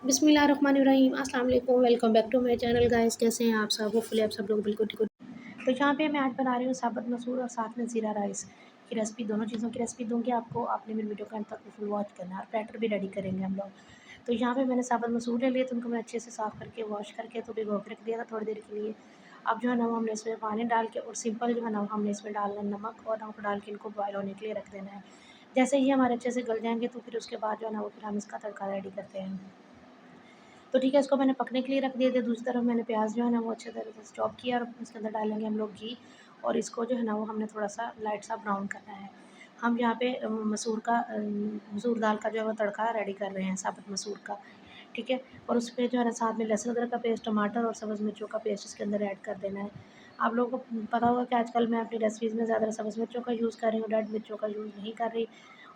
बिस्मिल्लाहिर्रहमानिर्रहीम अस्सलाम वालेकुम। Welcome back to my channel guys. कैसे हैं आप सब? होपफुली आप सब लोग बिल्कुल ठीक हो। तो यहाँ पे मैं आज बना रही हूँ साबुत मसूर और साथ में ज़ीरा राइस की रेसिपी। दोनों चीज़ों की रेसिपी दूँगी आपको। आपने मेरी वीडियो का अंत तक फुल वॉच करना है और बैटर भी रेडी करेंगे हम लोग। तो यहाँ पे मैंने साबुत मसूर ले लिए, तो उनको मैं अच्छे से साफ़ करके वॉश करके तो भिगो के रख दिया था थोड़ी देर के लिए। अब जो है ना वो हमने इसमें पानी डाल के और सिंपल जो है ना हमने इसमें डालना नमक और नमक डाल के इनको बॉयल होने के लिए रख देना है। जैसे ही हमारे अच्छे से गल जाएंगे तो फिर उसके बाद जो है ना वो फिर हम इसका तड़का रेडी करते हैं। तो ठीक है, इसको मैंने पकने के लिए रख दिया था। दूसरी तरफ मैंने प्याज जो है ना वो अच्छे तरह से चॉप किया और इसके अंदर डालेंगे हम लोग घी और इसको जो है ना वो हमने थोड़ा-सा लाइट सा ब्राउन करना है। हम यहाँ पे मसूर दाल का जो है वो तड़का रेडी कर रहे हैं, साबुत मसूर का, ठीक है? और उसपे जो है ना साथ में लहसुन अदरक का पेस्ट, टमाटर और सब्ज़ मिर्चों का पेस्ट इसके अंदर ऐड कर देना है। आप लोगों को पता होगा कि आजकल मैं अपनी रेसिपीज़ में ज़्यादा सब्ज़ मिर्चों का यूज़ कर रही हूँ, रेड मिर्चों का यूज़ नहीं कर रही।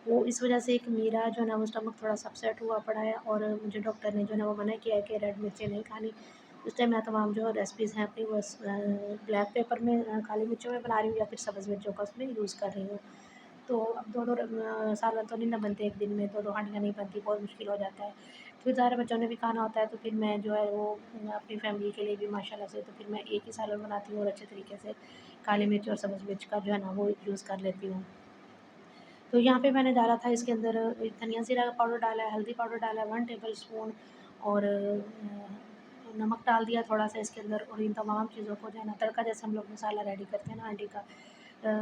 वो इस वजह से, एक मेरा जो है ना वो स्टमक थोड़ा-सा अपसेट हुआ पड़ा है और मुझे डॉक्टर ने जो है ना वो मना किया है कि रेड मिर्चें नहीं खानी। इस टाइम मैं तमाम जो रेसिपीज़ हैं अपनी वो ब्लैक पेपर में, काली मिर्चों में बना रही हूँ या फिर सब्ज़ मिर्चों का उसमें यूज़ कर रही हूँ। तो अब 2-2 सालन तो नहीं ना बनते, एक दिन में 2-2 हांडियाँ नहीं बनती, बहुत मुश्किल हो जाता है। फिर ज़ाहिर है बच्चों ने भी खाना होता है, तो फिर मैं जो है वो अपनी फैमिली के लिए भी माशाल्लाह से तो फिर मैं एक ही सालन बनाती हूँ और अच्छे तरीके से काली मिर्च और सब्ज़ मिर्च का जो है ना वो यूज़ कर लेती हूँ। तो यहाँ पे मैंने डाला था इसके अंदर धनिया ज़ीरा का पाउडर डाला है, हल्दी पाउडर डाला है 1 टेबल स्पून और नमक डाल दिया थोड़ा-सा इसके अंदर और इन तमाम चीज़ों को जो है ना तड़का, जैसे हम लोग मसाला रेडी करते हैं ना हांडी का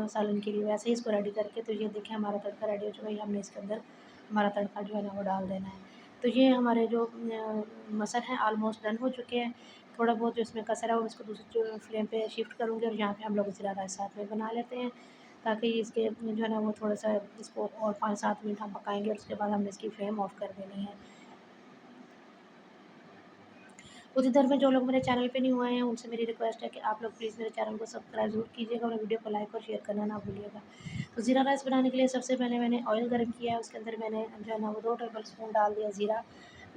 सालन के लिए, वैसे ही इसको रेडी करके तो ये देखिए हमारा तड़का रेडी हो चुका है। ये हमने इसके अंदर हमारा तड़का जो है ना वो डाल देना है। तो ये हमारे जो मसल हैं ऑलमोस्ट डन हो चुके हैं। थोड़ा बहुत जो इसमें कसर है वो इसको दूसरी जो फ्लेम पे शिफ्ट करूँगी और यहाँ पे हम लोग ज़ीरा राइस साथ में बना लेते हैं, ताकि इसके जो है ना वो थोड़ा-सा इसको और 5-7 मिनट हम पकाएँगे और उसके बाद हमने इसकी फ्लेम ऑफ कर देनी है। उसी देर में जो लोग मेरे चैनल पे नहीं हुए हैं उनसे मेरी रिक्वेस्ट है कि आप लोग प्लीज़ मेरे चैनल को सब्सक्राइब ज़रूर कीजिएगा और वीडियो को लाइक और शेयर करना ना भूलिएगा। तो ज़ीरा राइस बनाने के लिए सबसे पहले मैंने ऑयल गर्म किया है, उसके अंदर मैंने जो है ना वो 2 टेबल स्पून डाल दिया ज़ीरा।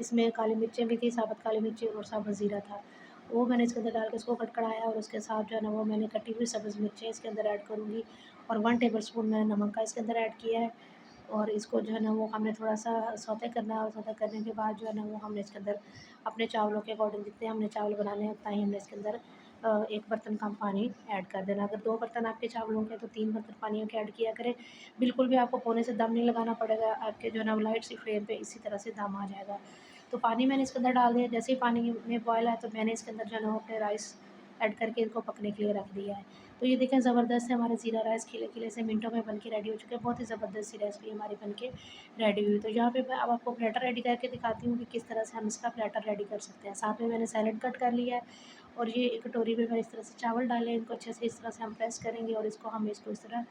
इसमें काली मिर्चें भी थी, साबुत काली मिर्ची और साबुत ज़ीरा था। वो मैंने इसके अंदर डाल के इसको कड़कड़ाया और उसके साथ जो है ना वो मैंने कटी हुई सब्ज़ मिर्चें इसके अंदर ऐड करूँगी और 1 टेबल स्पून मैंने नमक का इसके अंदर ऐड किया है। और इसको जो है ना वो हमने थोड़ा-सा सौते करना है और सौते करने के बाद जो है ना वो हमने इसके अंदर अपने चावलों के अकॉर्डिंग जितने हमने चावल बनाने हैं उतना ही हमने इसके अंदर 1 बर्तन कम पानी ऐड कर देना। अगर 2 बर्तन आपके चावल होंगे तो 3 बर्तन पानी के ऐड किया करें। बिल्कुल भी आपको कोने से दम नहीं लगाना पड़ेगा, आपके जो है ना वो लाइट सी फ्लेम पे इसी तरह से दम आ जाएगा। तो पानी मैंने इसके अंदर डाल दिया, जैसे ही पानी में बॉयल आया तो मैंने इसके अंदर जो है ना वो अपने राइस ऐड करके इनको पकने के लिए रख दिया है। तो ये देखें ज़बरदस्त है, हमारा ज़ीरा राइस खिले-खिले से मिनटों में बन के रेडी हो चुके हैं। बहुत ही ज़बरदस्त सी रेसिपी हमारी बन के रेडी हुई। तो यहाँ पे मैं अब आपको प्लेटर रेडी करके दिखाती हूँ कि किस तरह से हम इसका प्लेटर रेडी कर सकते हैं। साथ में मैंने सैलेड कट कर लिया है और ये एक कटोरी में मैंने इस तरह से चावल डाले हैं, इनको अच्छे से इस तरह से हम प्रेस करेंगे और इसको हम इसको इस तरह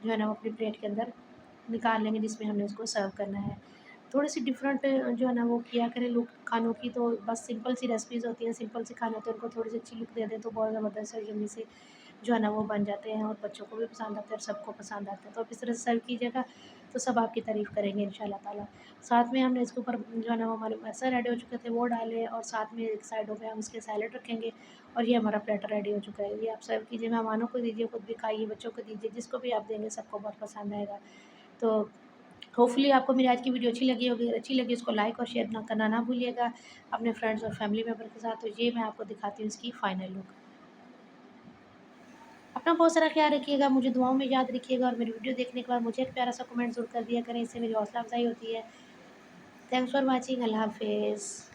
जो है ना वो अपनी प्लेट के अंदर निकाल लेंगे जिसमें हमने इसको सर्व करना है। थोड़ी-सी डिफरेंट जो है ना वो किया करें लोग खानों की, तो बस सिंपल सी रेसिपीज़ होती हैं, सिंपल से खाने होते हैं, उनको थोड़ी-सी अच्छी लुक दे दें तो बहुत ज़बरदस्त और यम्मी से जो है ना वो बन जाते हैं और बच्चों को भी पसंद आते हैं और सबको पसंद आते हैं। तो आप इस तरह से सर्व कीजिएगा तो सब आपकी तारीफ़ करेंगे इंशाल्लाह ताला। साथ में हमने इसके ऊपर जो है ना वो हमारे वैसे रेडी हो चुके थे वो डाले और साथ में एक साइडों पे हम इसके सैलेड रखेंगे और ये हमारा प्लेटर रेडी हो चुका है। ये आप सर्व कीजिए, मेहमानों को दीजिए, खुद भी खाइए, बच्चों को दीजिए, जिसको भी आप देंगे सबको बहुत पसंद आएगा। तो होपफुली आपको मेरी आज की वीडियो अच्छी लगी होगी। अगर अच्छी लगी उसको लाइक और शेयर ना करना ना भूलिएगा अपने फ्रेंड्स और फैमिली मेंबर के साथ। तो ये मैं आपको दिखाती हूँ इसकी फाइनल लुक। अपना बहुत सारा ख्याल रखिएगा, मुझे दुआओं में याद रखिएगा और मेरी वीडियो देखने के बाद मुझे एक प्यारा सा कमेंट ज़रूर कर दिया करें, इससे मेरी हौसला अफ़ज़ाई होती है। Thanks for watching. अल्लाह हाफ़िज़।